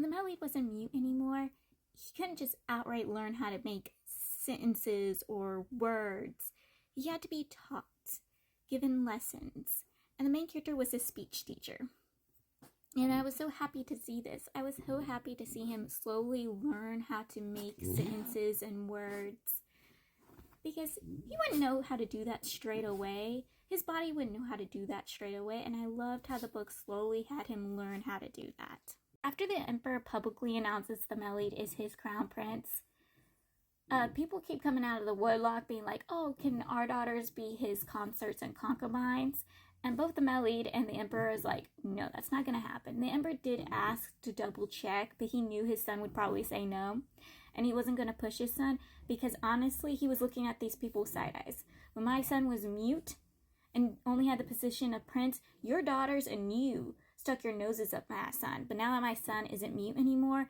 the Melody wasn't mute anymore, he couldn't just outright learn how to make sentences or words. He had to be taught, given lessons. And the main character was a speech teacher. And I was so happy to see this. I was so happy to see him slowly learn how to make sentences and words. Because he wouldn't know how to do that straight away. His body wouldn't know how to do that straight away. And I loved how the book slowly had him learn how to do that. After the Emperor publicly announces the Melody is his crown prince, people keep coming out of the woodlock being like, oh, can our daughters be his consorts and concubines? And both the Melody and the Emperor is like, no, that's not going to happen. The Emperor did ask to double check, but he knew his son would probably say no. And he wasn't going to push his son because honestly, he was looking at these people side eyes. When my son was mute and only had the position of prince, your daughters and you stuck your noses up my son. But now that my son isn't mute anymore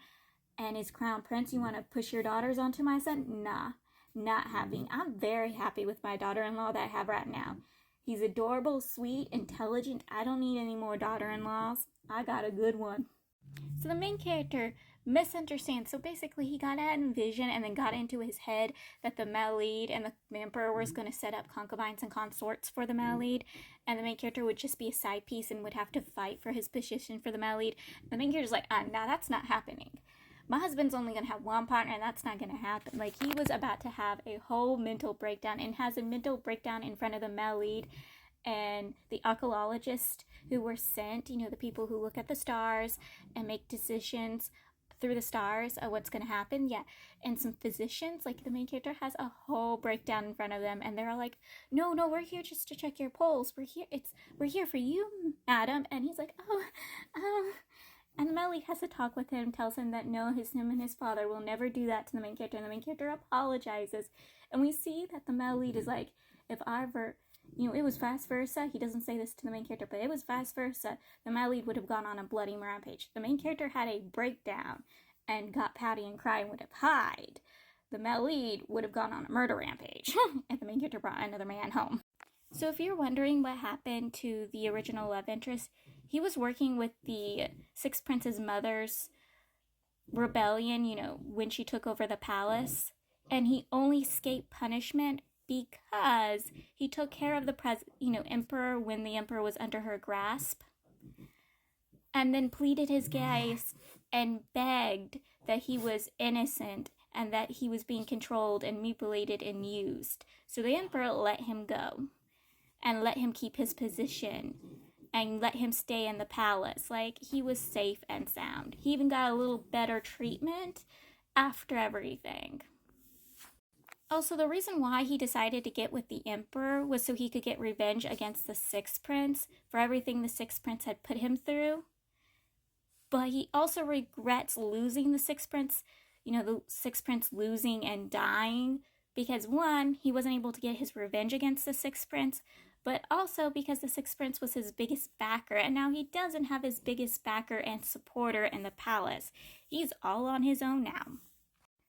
and is crown prince, you want to push your daughters onto my son? Nah, not having. I'm very happy with my daughter-in-law that I have right now. He's adorable, sweet, intelligent. I don't need any more daughter-in-laws. I got a good one. So the main character misunderstands. So basically he got that in vision and then got into his head that the Melody and the Emperor was going to set up concubines and consorts for the Melody. And the main character would just be a side piece and would have to fight for his position for the Melody. The main character's like, nah, that's not happening. My husband's only going to have one partner and that's not going to happen. Like, he was about to have a whole mental breakdown and has a mental breakdown in front of the Melody and the archaeologists who were sent, the people who look at the stars and make decisions through the stars of what's going to happen. Yeah. And some physicians, like the main character has a whole breakdown in front of them and they're all like, no, we're here just to check your pulse. We're here for you, madam. And he's like, oh. And the Melody has to talk with him, tells him that no, him and his father will never do that to the main character. And the main character apologizes. And we see that the Melody is like, if I ever, it was vice versa. He doesn't say this to the main character, but it was vice versa. The Melody would have gone on a bloody rampage. The main character had a breakdown and got pouty and cried and would have hide. The Melody would have gone on a murder rampage. And the main character brought another man home. So if you're wondering what happened to the original love interest, he was working with the Six Princes' mother's rebellion, when she took over the palace. And he only escaped punishment because he took care of the Emperor when the Emperor was under her grasp. And then pleaded his case and begged that he was innocent and that he was being controlled and manipulated and used. So the Emperor let him go and let him keep his position and let him stay in the palace. Like, he was safe and sound. He even got a little better treatment after everything. Also, the reason why he decided to get with the Emperor was so he could get revenge against the Sixth Prince for everything the Sixth Prince had put him through. But he also regrets losing the Sixth Prince, the Sixth Prince losing and dying. Because one, he wasn't able to get his revenge against the Sixth Prince, but also because the Sixth Prince was his biggest backer, and now he doesn't have his biggest backer and supporter in the palace. He's all on his own now.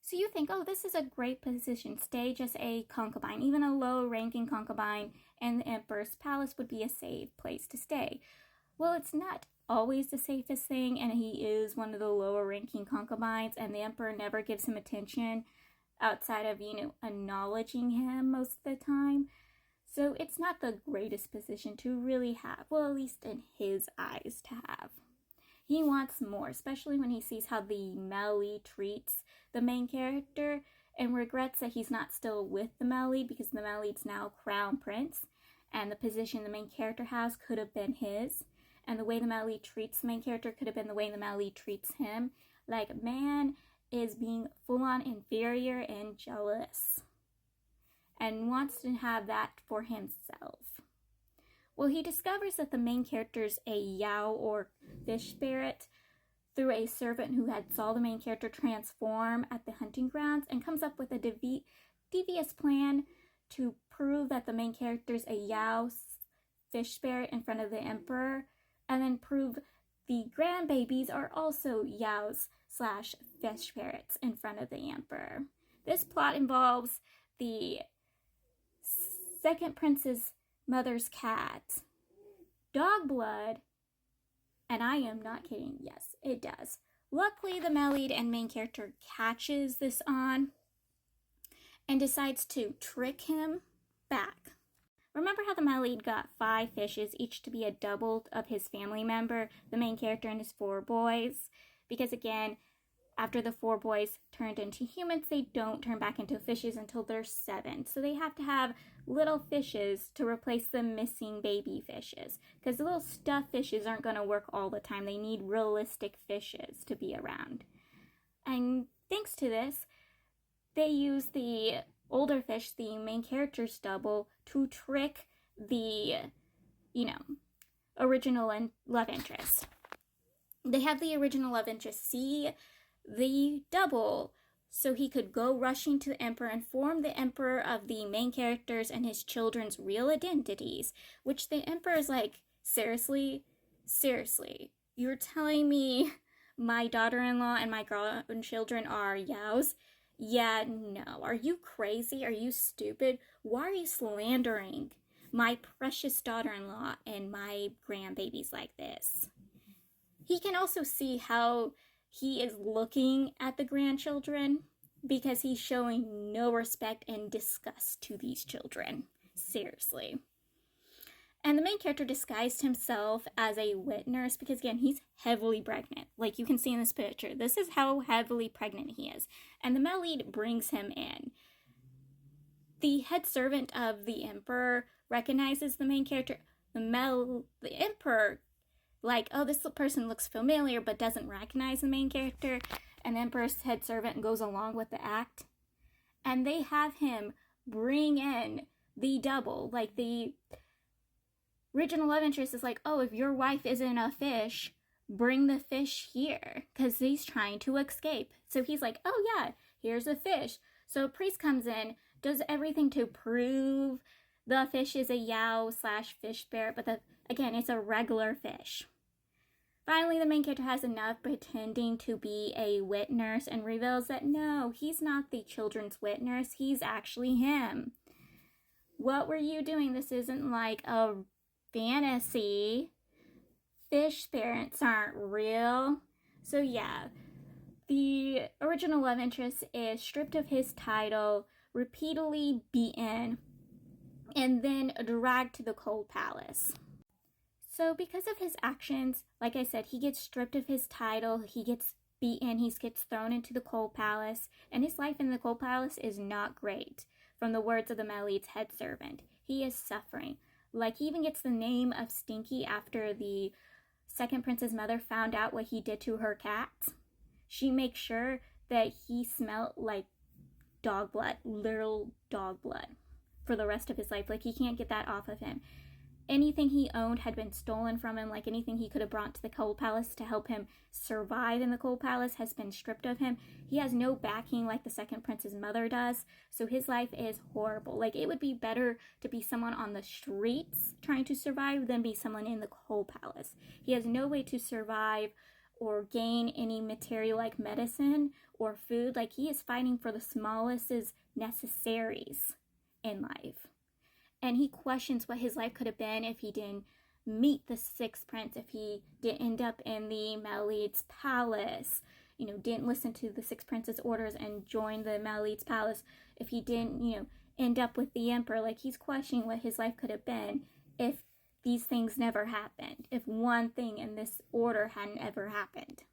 So you think, oh, this is a great position. Stay just a concubine. Even a low-ranking concubine in the Emperor's palace would be a safe place to stay. Well, it's not always the safest thing, and he is one of the lower-ranking concubines, and the Emperor never gives him attention outside of, acknowledging him most of the time. So it's not the greatest position to really have, well, at least in his eyes to have. He wants more, especially when he sees how the Melody treats the main character and regrets that he's not still with the Melody because the Melody's now crown prince and the position the main character has could have been his. And the way the Melody treats the main character could have been the way the Melody treats him. Like, man is being full-on inferior and jealous and wants to have that for himself. Well, he discovers that the main character's a Yao or fish spirit through a servant who had saw the main character transform at the hunting grounds and comes up with a devious plan to prove that the main character's a Yao fish spirit in front of the Emperor and then prove the grandbabies are also Yaos/fish spirits in front of the Emperor. This plot involves the second prince's mother's cat, dog blood, and I am not kidding, yes, it does, Luckily, the male lead and main character catches this on and decides to trick him back. Remember how the male lead got 5 fishes, each to be a double of his family member, the main character and his 4 boys? Because again, after the 4 boys turned into humans, they don't turn back into fishes until they're 7. So they have to have little fishes to replace the missing baby fishes. Because the little stuffed fishes aren't going to work all the time. They need realistic fishes to be around. And thanks to this, they use the older fish, the main character's double, to trick the, original love interest. They have the original love interest see the double so he could go rushing to the emperor, inform the emperor of the main characters and his children's real identities, which the emperor is like, seriously, you're telling me my daughter-in-law and my grandchildren are yaos? Yeah, no. Are you crazy? Are you stupid? Why are you slandering my precious daughter-in-law and my grandbabies like this? He can also see how he is looking at the grandchildren because he's showing no respect and disgust to these children. Seriously. And the main character disguised himself as a wet nurse because, again, he's heavily pregnant. Like you can see in this picture. This is how heavily pregnant he is. And the male lead brings him in. The head servant of the emperor recognizes the main character. The emperor, like, oh, this person looks familiar, but doesn't recognize the main character. And the emperor's head servant goes along with the act. And they have him bring in the double. Like, the original love interest is like, oh, if your wife isn't a fish, bring the fish here. Because he's trying to escape. So he's like, oh, yeah, here's a fish. So a priest comes in, does everything to prove the fish is a Yao/fish spirit, but again, it's a regular fish. Finally, the main character has enough pretending to be a wet nurse and reveals that no, he's not the children's wet nurse, he's actually him. What were you doing? This isn't like a fantasy. Fish spirits aren't real. So yeah, the original love interest is stripped of his title, repeatedly beaten, and then dragged to the cold palace. So because of his actions, like I said, he gets stripped of his title, he gets beaten, he gets thrown into the cold palace, and his life in the cold palace is not great. From the words of the male lead's head servant, he is suffering. Like, he even gets the name of Stinky after the second prince's mother found out what he did to her cats. She makes sure that he smelled like dog blood, literal dog blood, for the rest of his life. Like, he can't get that off of him. Anything he owned had been stolen from him, like anything he could have brought to the cold palace to help him survive in the cold palace has been stripped of him. He has no backing like the second prince's mother does, so his life is horrible. Like, it would be better to be someone on the streets trying to survive than be someone in the cold palace. He has no way to survive or gain any material like medicine or food. Like, he is fighting for the smallest necessaries in life. And he questions what his life could have been if he didn't meet the sixth prince, if he didn't end up in the male lead's palace, didn't listen to the sixth prince's orders and join the male lead's palace, if he didn't, end up with the emperor. Like, he's questioning what his life could have been if these things never happened, if one thing in this order hadn't ever happened.